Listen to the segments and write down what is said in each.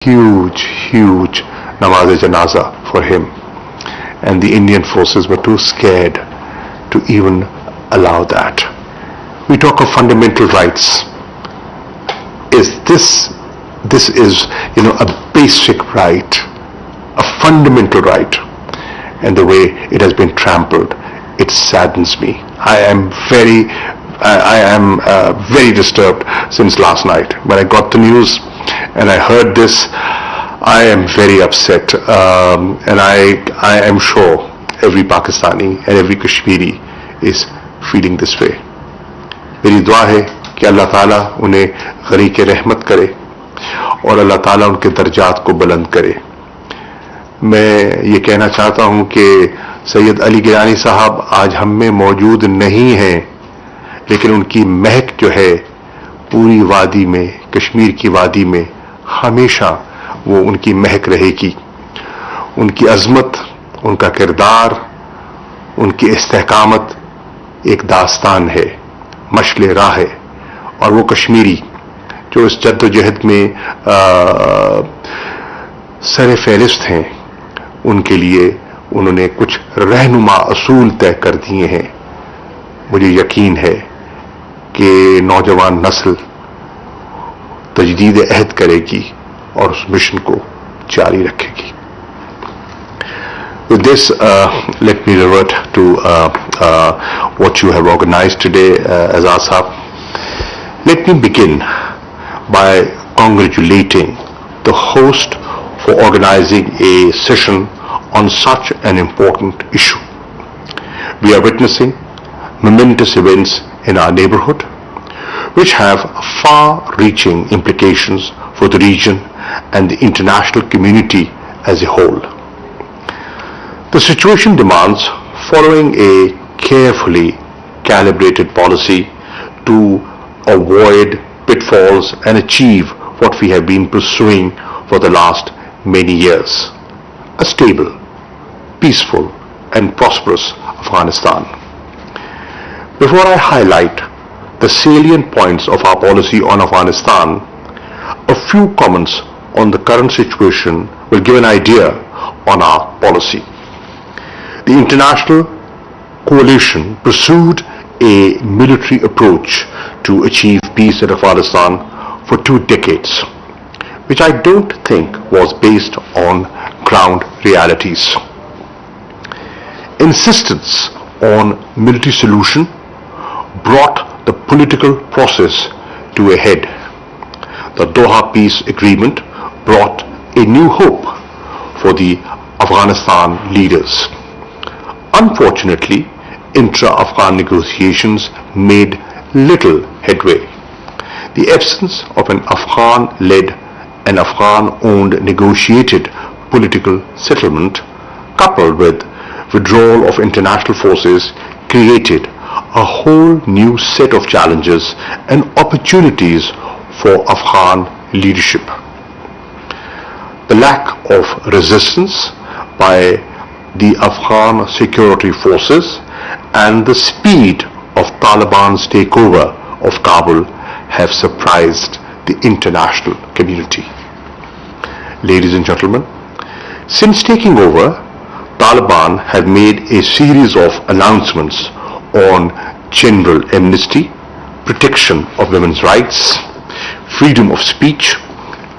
huge namaz-e-janaza for him, and the Indian forces were too scared to even allow that. We talk of fundamental rights. This is a basic right, a fundamental right, and the way it has been trampled, it saddens me. I am very disturbed since last night. When I got the news and I heard this, I am very upset, and I am sure every Pakistani and every Kashmiri is feeling this way. मेरी दुआ है कि अल्लाह ताला उन्हें गरीक़ रहमत करे और अल्लाह ताला उनके दर्जात को बुलंद करे. मैं ये कहना चाहता हूँ कि सैयद अली गिलानी साहब आज हम में मौजूद नहीं हैं, लेकिन उनकी महक जो है पूरी वादी में, कश्मीर की वादी में हमेशा वो उनकी महक रहेगी. उनकी अज़मत, उनका किरदार, उनकी इस्तेकामत एक दास्तान है, मशले राह है, और वो कश्मीरी जो इस जद्दोजहद में सरे फहरिस्त हैं, उनके लिए उन्होंने कुछ रहनुमा असूल तय कर दिए हैं. मुझे यकीन है कि नौजवान नस्ल तजदीद अहद करेगी और उस मिशन को जारी रखेगी. With this, let me revert to what you have organized today as ASAP. Let me begin by congratulating the host for organizing a session on such an important issue. We are witnessing momentous events in our neighborhood which have far-reaching implications for the region and the international community as a whole. The situation demands following a carefully calibrated policy to avoid pitfalls and achieve what we have been pursuing for the last many years: a stable, peaceful and prosperous Afghanistan. Before I highlight the salient points of our policy on Afghanistan, a few comments on the current situation will give an idea on our policy. The international coalition pursued a military approach to achieve peace in Afghanistan for 2 decades, which I don't think was based on ground realities. Insistence on military solution brought the political process to a head. The Doha Peace Agreement brought a new hope for the Afghanistan leaders. Unfortunately, intra-Afghan negotiations made little headway. The absence of an Afghan-led and Afghan-owned negotiated political settlement, coupled with withdrawal of international forces, created a whole new set of challenges and opportunities for Afghan leadership. The lack of resistance by the Afghan security forces and the speed of Taliban's takeover of Kabul have surprised the international community. Ladies and gentlemen, since taking over, Taliban have made a series of announcements on general amnesty, protection of women's rights, freedom of speech,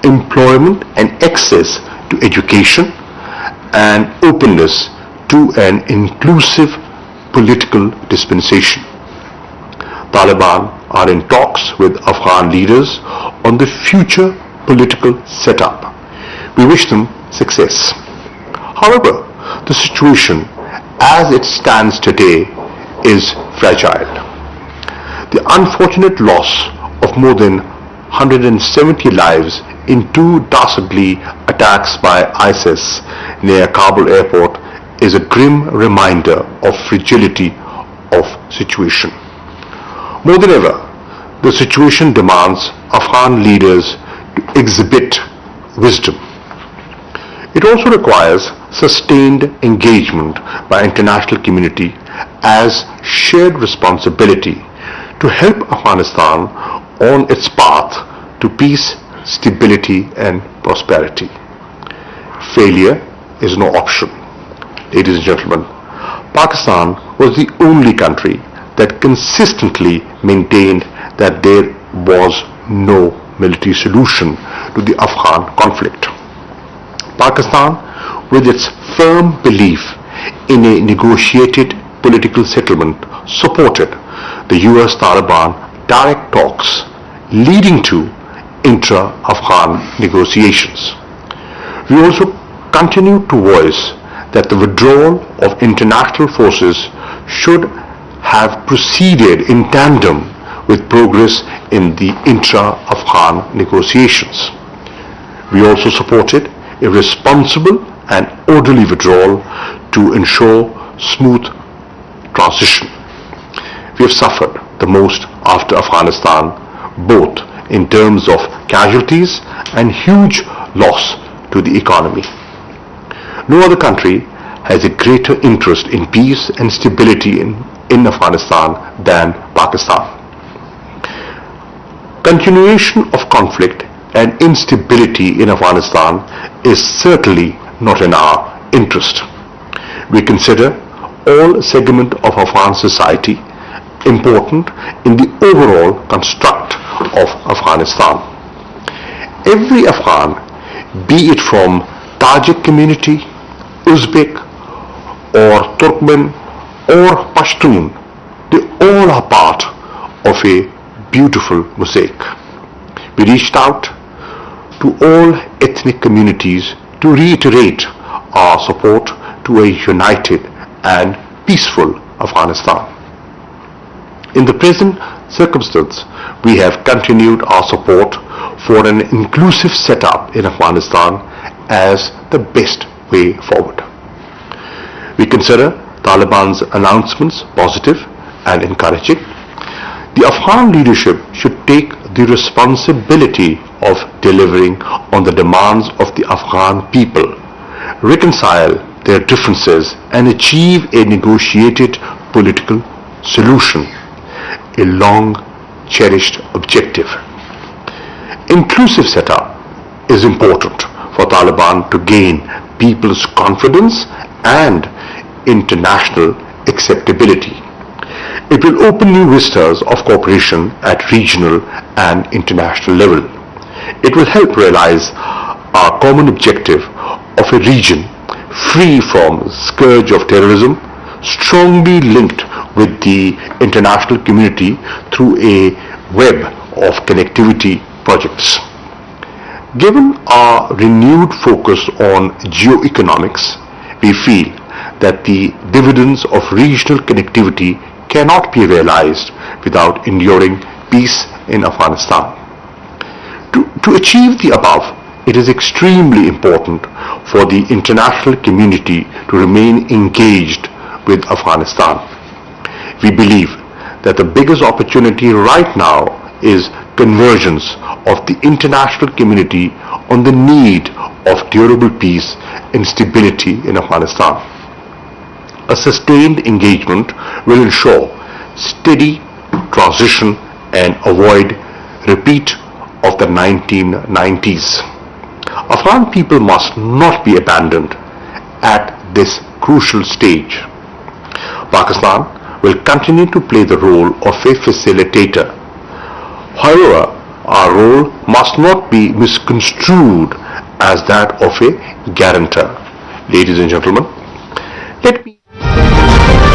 employment and access to education, and openness to an inclusive political dispensation. Taliban are in talks with Afghan leaders on the future political setup. We wish them success. However, the situation as it stands today is fragile. The unfortunate loss of more than 170 lives in 2 dastardly attacks by ISIS near Kabul airport is a grim reminder of fragility of situation. More than ever, the situation demands Afghan leaders to exhibit wisdom. It also requires sustained engagement by international community as shared responsibility to help Afghanistan on its path to peace, stability and prosperity. Failure is no option. Ladies and gentlemen, Pakistan was the only country that consistently maintained that there was no military solution to the Afghan conflict. Pakistan, with its firm belief in a negotiated political settlement, supported the US Taliban direct talks leading to intra-Afghan negotiations. We also continue to voice that the withdrawal of international forces should have proceeded in tandem with progress in the intra-Afghan negotiations. We also supported a responsible and orderly withdrawal to ensure smooth transition. We have suffered the most after Afghanistan, both in terms of casualties and huge loss to the economy. No other country has a greater interest in peace and stability in Afghanistan than Pakistan. Continuation of conflict and instability in Afghanistan is certainly not in our interest. We consider all segments of Afghan society important in the overall construct of Afghanistan. Every Afghan, be it from Tajik community, Uzbek or Turkmen or Pashtun, they all are part of a beautiful mosaic. We reached out to all ethnic communities to reiterate our support to a united and peaceful Afghanistan. In the present circumstance, we have continued our support for an inclusive setup in Afghanistan as the best way forward. We consider Taliban's announcements positive and encouraging. The Afghan leadership should take the responsibility of delivering on the demands of the Afghan people, reconcile their differences and achieve a negotiated political solution, a long cherished objective. Inclusive setup is important for Taliban to gain people's confidence and international acceptability. It will open new vistas of cooperation at regional and international level. It will help realize our common objective of a region free from scourge of terrorism, strongly linked with the international community through a web of connectivity projects. Given our renewed focus on geoeconomics, we feel that the dividends of regional connectivity cannot be realized without enduring peace in Afghanistan. To achieve the above, it is extremely important for the international community to remain engaged with Afghanistan. We believe that the biggest opportunity right now is convergence of the international community on the need of durable peace and stability in Afghanistan. A sustained engagement will ensure steady transition and avoid repeat of the 1990s. Afghan people must not be abandoned at this crucial stage. Pakistan will continue to play the role of a facilitator. However, our role must not be misconstrued as that of a guarantor. Ladies and gentlemen,